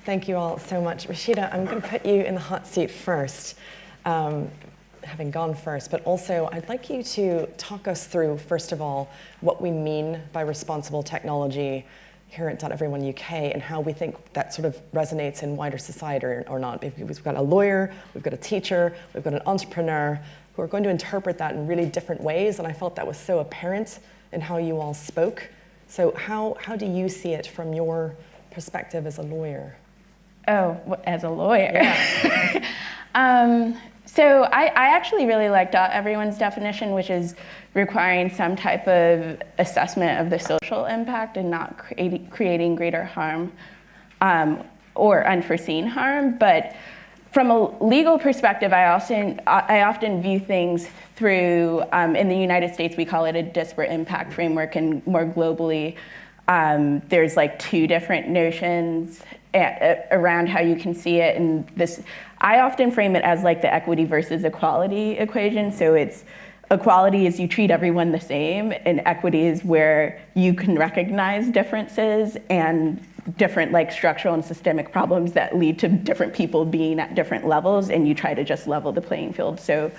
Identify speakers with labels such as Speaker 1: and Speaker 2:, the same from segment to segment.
Speaker 1: Thank you all so much. Rashida, I'm going to put you in the hot seat first, having gone first, but also I'd like you to talk us through, first of all, what we mean by responsible technology here at Doteveryone UK and how we think that sort of resonates in wider society or not. We've got a lawyer, we've got a teacher, we've got an entrepreneur who are going to interpret that in really different ways, and I felt that was so apparent in how you all spoke. So how do you see it from your perspective as a lawyer?
Speaker 2: Oh, as a lawyer.
Speaker 1: Yeah.
Speaker 2: So I actually really like Doteveryone's definition, which is requiring some type of assessment of the social impact and not creating greater harm or unforeseen harm. But from a legal perspective, I often view things through, in the United States, we call it a disparate impact framework, and more globally, there's like two different notions around how you can see it. And this, I often frame it as like the equity versus equality equation. So it's equality is you treat everyone the same, and equity is where you can recognize differences and different like structural and systemic problems that lead to different people being at different levels, and you try to just level the playing field. So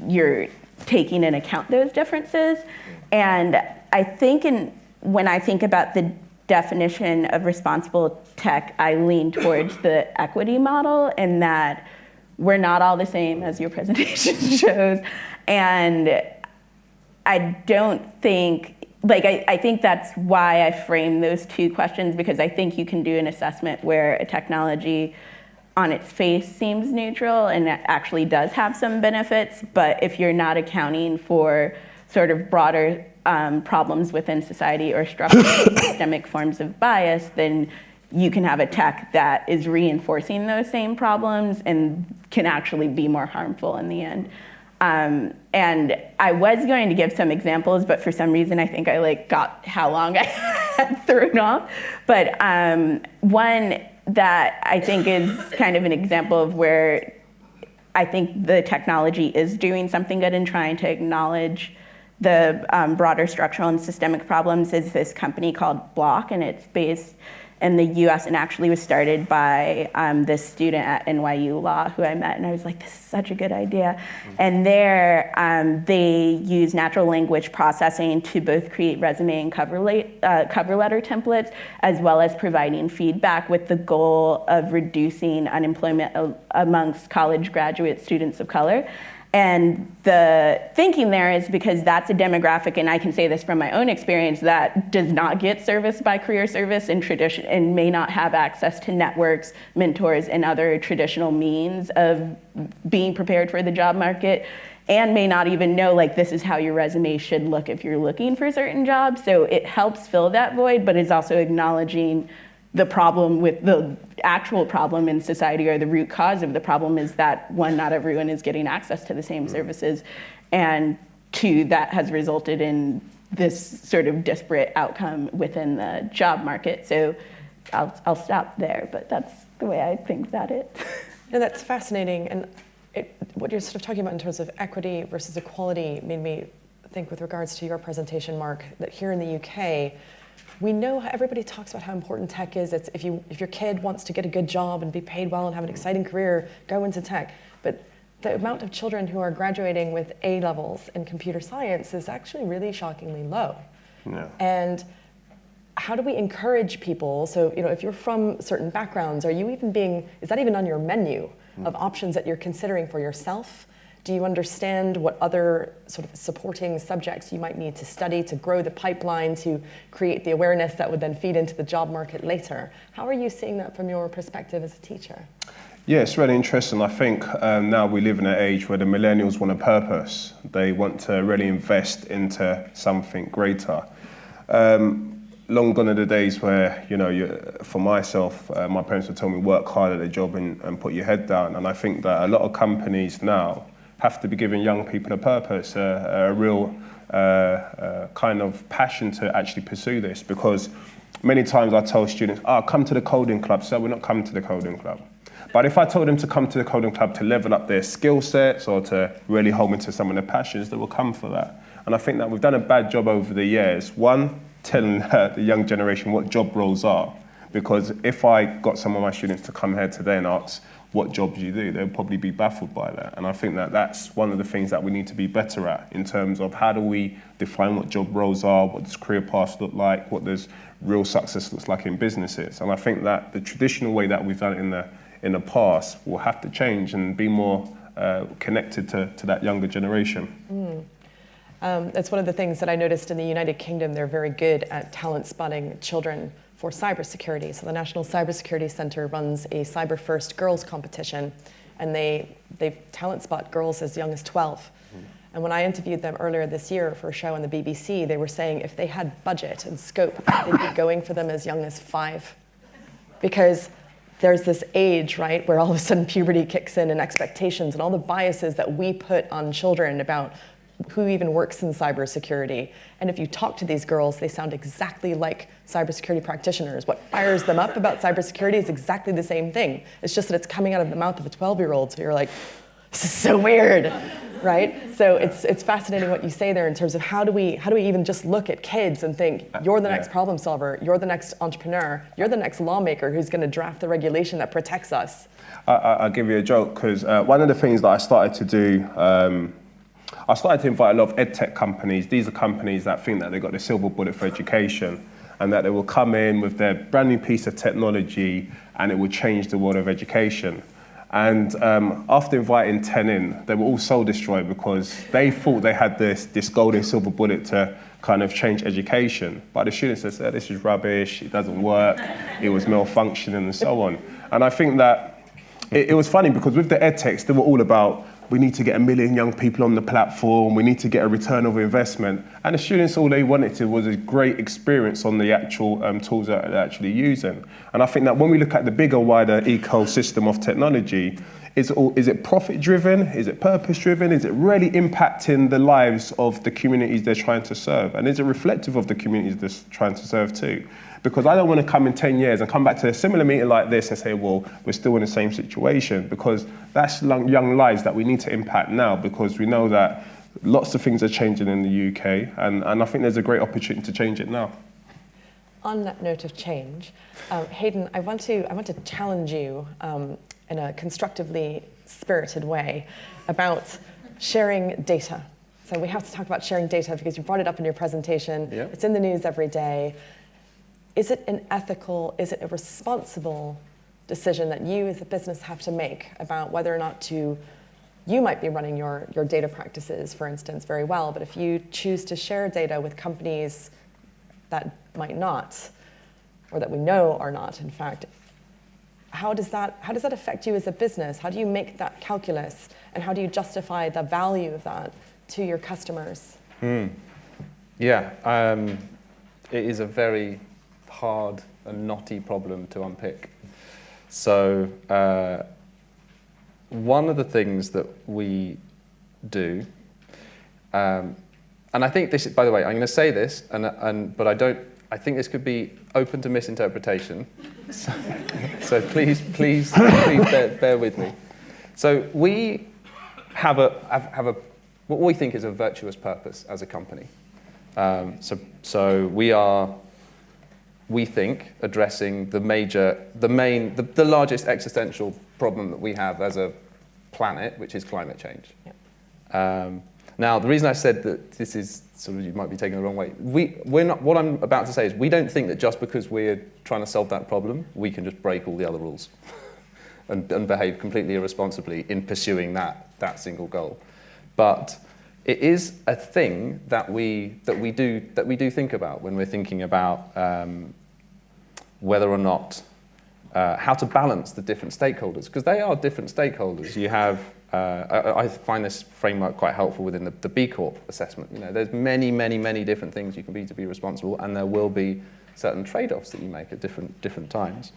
Speaker 2: you're taking into account those differences. And I think when I think about the definition of responsible tech, I lean towards the equity model, and that we're not all the same, as your presentation shows. And I don't think, I think that's why I frame those two questions, because I think you can do an assessment where a technology on its face seems neutral and it actually does have some benefits, but if you're not accounting for sort of broader problems within society or structural systemic forms of bias, then you can have a tech that is reinforcing those same problems and can actually be more harmful in the end. And I was going to give some examples, but for some reason I think I got how long I had thrown off. But one that I think is kind of an example of where I think the technology is doing something good and trying to acknowledge the broader structural and systemic problems is this company called Block, and it's based in the US and actually was started by this student at NYU Law who I met, and I was like, this is such a good idea. And there, they use natural language processing to both create resume and cover letter templates, as well as providing feedback with the goal of reducing unemployment amongst college graduate students of color. And the thinking there is because that's a demographic, and I can say this from my own experience, that does not get serviced by career service and may not have access to networks, mentors, and other traditional means of being prepared for the job market, and may not even know this is how your resume should look if you're looking for certain jobs. So it helps fill that void, but it's also acknowledging the problem with the actual problem in society, or the root cause of the problem is that, one, not everyone is getting access to the same services, and two, that has resulted in this sort of disparate outcome within the job market. So I'll stop there, but that's the way I think about it.
Speaker 1: No, that's fascinating. And what you're sort of talking about in terms of equity versus equality made me think, with regards to your presentation, Mark, that here in the UK, we know everybody talks about how important tech is. It's if your kid wants to get a good job and be paid well and have an exciting career, go into tech. But the amount of children who are graduating with A levels in computer science is actually really shockingly low.
Speaker 3: Yeah.
Speaker 1: And how do we encourage people? So, if you're from certain backgrounds, is that even on your menu of options that you're considering for yourself? Do you understand what other sort of supporting subjects you might need to study to grow the pipeline, to create the awareness that would then feed into the job market later? How are you seeing that from your perspective as a teacher?
Speaker 3: Yeah, it's really interesting. I think now we live in an age where the millennials want a purpose. They want to really invest into something greater. Long gone are the days where, for myself, my parents would tell me work hard at a job and put your head down. And I think that a lot of companies now have to be giving young people a purpose, a real kind of passion to actually pursue this. Because many times I tell students, come to the coding club. So we're not coming to the coding club. But if I told them to come to the coding club to level up their skill sets or to really home into some of their passions, they will come for that. And I think that we've done a bad job over the years. One, telling the young generation what job roles are. Because if I got some of my students to come here today and ask what jobs you do, they'll probably be baffled by that. And I think that that's one of the things that we need to be better at in terms of how do we define what job roles are, what does career paths look like, what does real success looks like in businesses. And I think that the traditional way that we've done it in the past will have to change and be more connected to that younger generation.
Speaker 1: It's one of the things that I noticed in the United Kingdom. They're very good at talent spotting children for cybersecurity. So the National Cybersecurity Centre runs a Cyber First Girls competition, and they talent spot girls as young as 12. And when I interviewed them earlier this year for a show on the BBC, they were saying if they had budget and scope, they'd be going for them as young as 5. Because there's this age, right, where all of a sudden puberty kicks in and expectations and all the biases that we put on children about who even works in cybersecurity. And if you talk to these girls, they sound exactly like cybersecurity practitioners. What fires them up about cybersecurity is exactly the same thing. It's just that it's coming out of the mouth of a 12-year-old, so you're like, this is so weird, right? So it's fascinating what you say there in terms of how do we even just look at kids and think, you're the next problem solver, you're the next entrepreneur, you're the next lawmaker who's gonna draft the regulation that protects us.
Speaker 3: I'll give you a joke, because one of the things that I started to do, I started to invite a lot of edtech companies. These are companies that think that they've got the silver bullet for education and that they will come in with their brand new piece of technology and it will change the world of education. And after inviting 10 in, they were all soul destroyed because they thought they had this golden silver bullet to kind of change education. But the students said, this is rubbish, it doesn't work, it was malfunctioning and so on. And I think that it was funny because with the edtechs, they were all about, we need to get 1 million young people on the platform, we need to get a return of investment. And the students, all they wanted was a great experience on the actual tools that they're actually using. And I think that when we look at the bigger, wider ecosystem of technology, is it profit-driven? Is it purpose-driven? Is it really impacting the lives of the communities they're trying to serve? And is it reflective of the communities they're trying to serve too? Because I don't want to come in 10 years and come back to a similar meeting like this and say, well, we're still in the same situation, because that's young lives that we need to impact now, because we know that lots of things are changing in the UK, and I think there's a great opportunity to change it now.
Speaker 1: On that note of change, Hayden, I want to challenge you in a constructively spirited way about sharing data. So we have to talk about sharing data because you brought it up in your presentation.
Speaker 4: Yeah.
Speaker 1: It's in the news every day. Is it an ethical, is it a responsible decision that you as a business have to make about whether or not you might be running your data practices, for instance, very well, but if you choose to share data with companies that might not, or that we know are not, in fact, how does that affect you as a business? How do you make that calculus, and how do you justify the value of that to your customers?
Speaker 4: Yeah, it is a very hard and knotty problem to unpick. So one of the things that we do, and I think this, by the way, I'm going to say this, but I think this could be open to misinterpretation. So please bear with me. So we have what we think is a virtuous purpose as a company. So we think addressing the largest existential problem that we have as a planet, which is climate change. Yep. Now, the reason I said that this is sort of, you might be taking the wrong way. We're not. What I'm about to say is we don't think that just because we're trying to solve that problem, we can just break all the other rules and behave completely irresponsibly in pursuing that single goal. But it is a thing that we do think about when we're thinking about whether or not how to balance the different stakeholders, because they are different stakeholders. You have I find this framework quite helpful within the B Corp assessment. You know, there's many different things you can be to be responsible, and there will be certain trade-offs that you make at different times.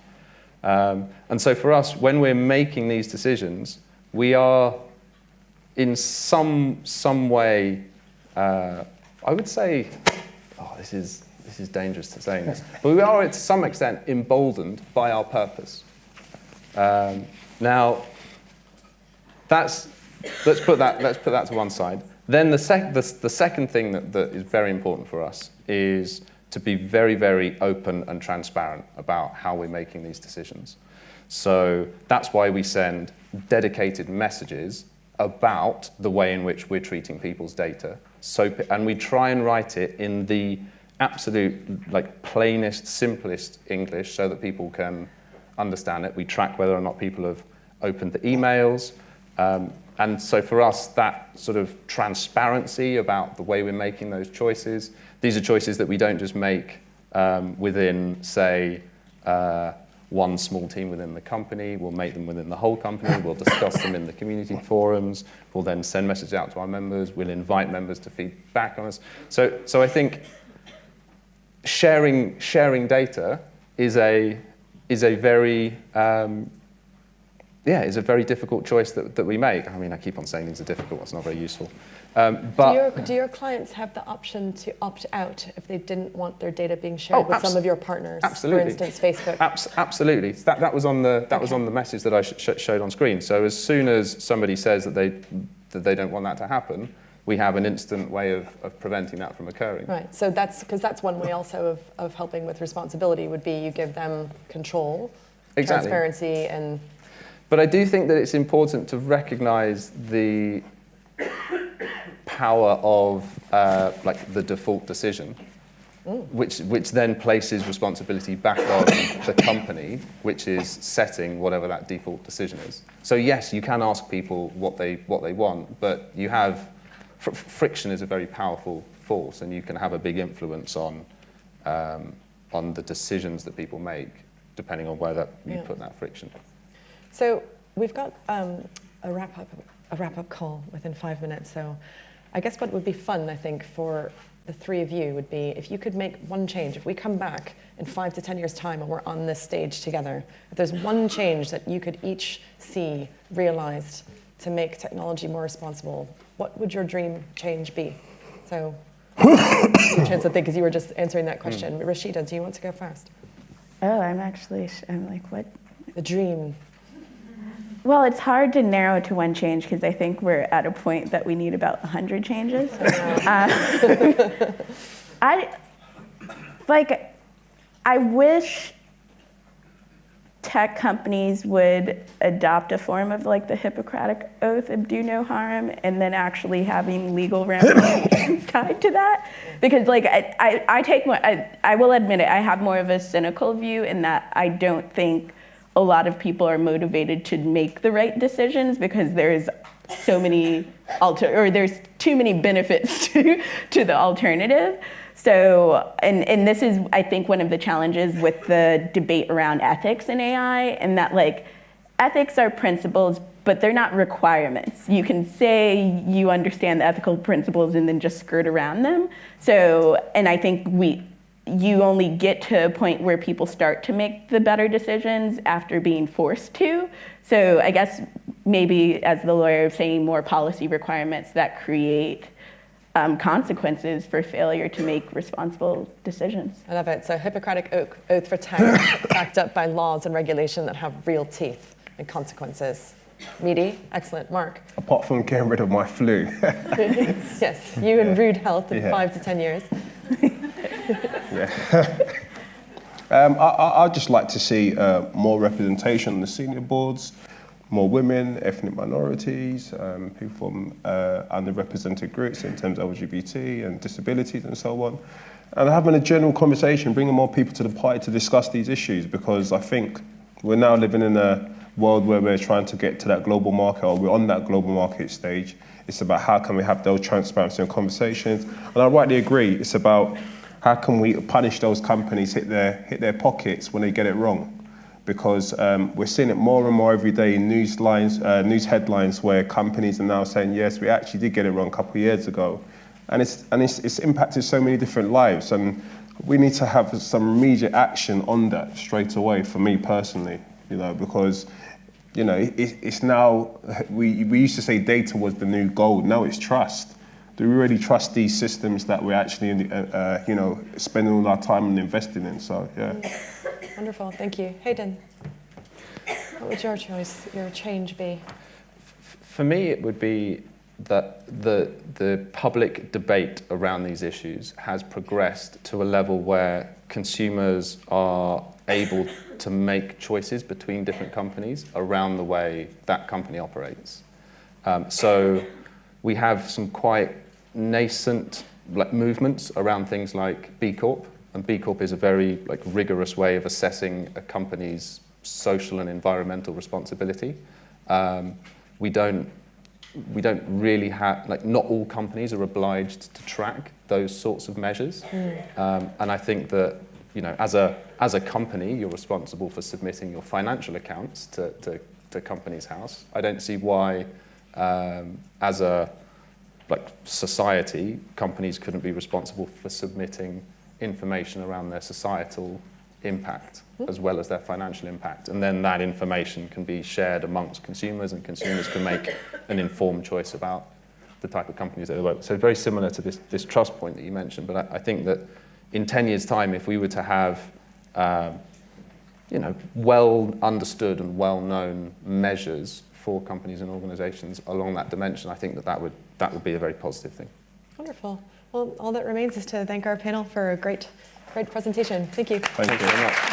Speaker 4: And so for us, when we're making these decisions, we are in some way, I would say, this is dangerous to saying this, but we are to some extent emboldened by our purpose. Now, let's put that to one side. Then the second thing that is very important for us is to be very, very open and transparent about how we're making these decisions. So that's why we send dedicated messages about the way in which we're treating people's data. And we try and write it in the absolute, like, plainest, simplest English so that people can understand it. We track whether or not people have opened the emails. And so for us, that sort of transparency about the way we're making those choices, these are choices that we don't just make within, say, one small team within the company. We'll make them within the whole company. We'll discuss them in the community forums. We'll then send messages out to our members. We'll invite members to feed back on us. So I think sharing data is a very is a very difficult choice that we make. I mean, I keep on saying things are difficult. It's not very useful. But
Speaker 1: do your clients have the option to opt out if they didn't want their data being shared with some of your partners?
Speaker 4: Absolutely.
Speaker 1: For instance, Facebook.
Speaker 4: Absolutely. That was on the message that I showed on screen. So as soon as somebody says that they don't want that to happen, we have an instant way of preventing that from occurring.
Speaker 1: Right. So that's one way also of helping with responsibility would be you give them control,
Speaker 4: exactly.
Speaker 1: transparency, and.
Speaker 4: But I do think that it's important to recognise the power of like the default decision, which then places responsibility back on the company, which is setting whatever that default decision is. So yes, you can ask people what they want, but you have friction is a very powerful force, and you can have a big influence on the decisions that people make, depending on where you put that friction.
Speaker 1: So we've got a wrap-up call within 5 minutes. So I guess what would be fun, I think, for the three of you would be if you could make one change. If we come back in 5 to 10 years' time and we're on this stage together, if there's one change that you could each see realized to make technology more responsible, what would your dream change be? So a chance to think, because you were just answering that question. Rashida, do you want to go first?
Speaker 2: Oh, I'm like, what?
Speaker 1: The dream.
Speaker 2: Well, it's hard to narrow to one change because I think we're at a point that we need about 100 changes. I wish tech companies would adopt a form of like the Hippocratic Oath of do no harm, and then actually having legal ramifications tied to that. Because like I will admit it, I have more of a cynical view in that I don't think a lot of people are motivated to make the right decisions because there's so many there's too many benefits to the alternative. So, and this is, I think, one of the challenges with the debate around ethics in AI, and that like ethics are principles, but they're not requirements. You can say you understand the ethical principles and then just skirt around them. So, and I think you only get to a point where people start to make the better decisions after being forced to. So I guess maybe, as the lawyer is saying, more policy requirements that create consequences for failure to make responsible decisions.
Speaker 1: I love it. So Hippocratic Oath for tech, backed up by laws and regulation that have real teeth and consequences. Meaty, excellent. Mark?
Speaker 3: Apart from getting rid of my flu.
Speaker 1: Yes, you and rude health in 5 to 10 years.
Speaker 3: I'd just like to see more representation on the senior boards, more women, ethnic minorities, people from underrepresented groups in terms of LGBT and disabilities and so on. And having a general conversation, bringing more people to the party to discuss these issues, because I think we're now living in a world where we're trying to get to that global market, or we're on that global market stage. It's about how can we have those transparency and conversations. And I rightly agree, it's about how can we punish those companies, hit their pockets when they get it wrong? Because we're seeing it more and more every day in news headlines where companies are now saying, yes, we actually did get it wrong a couple of years ago. And it's impacted so many different lives. And we need to have some immediate action on that straight away, for me personally, because it's now, we used to say data was the new gold, now it's trust. Do we really trust these systems that we're actually, spending all our time and investing in? So, yeah.
Speaker 1: Wonderful, thank you. Hayden, what would your change be?
Speaker 4: For me, it would be that the public debate around these issues has progressed to a level where consumers are able to make choices between different companies around the way that company operates. So we have some quite nascent movements around things like B Corp, and B Corp is a very rigorous way of assessing a company's social and environmental responsibility. We don't really have, not all companies are obliged to track those sorts of measures. And I think that, as a company, you're responsible for submitting your financial accounts to Companies House. I don't see why, as a society, companies couldn't be responsible for submitting information around their societal impact as well as their financial impact, and then that information can be shared amongst consumers, and consumers can make an informed choice about the type of companies that they work with. So very similar to this trust point that you mentioned, but I think that in 10 years' time, if we were to have well understood and well known measures for companies and organizations along that dimension, I think that would be a very positive thing.
Speaker 1: Wonderful. Well, all that remains is to thank our panel for a great presentation. Thank you.
Speaker 3: Thank you very much.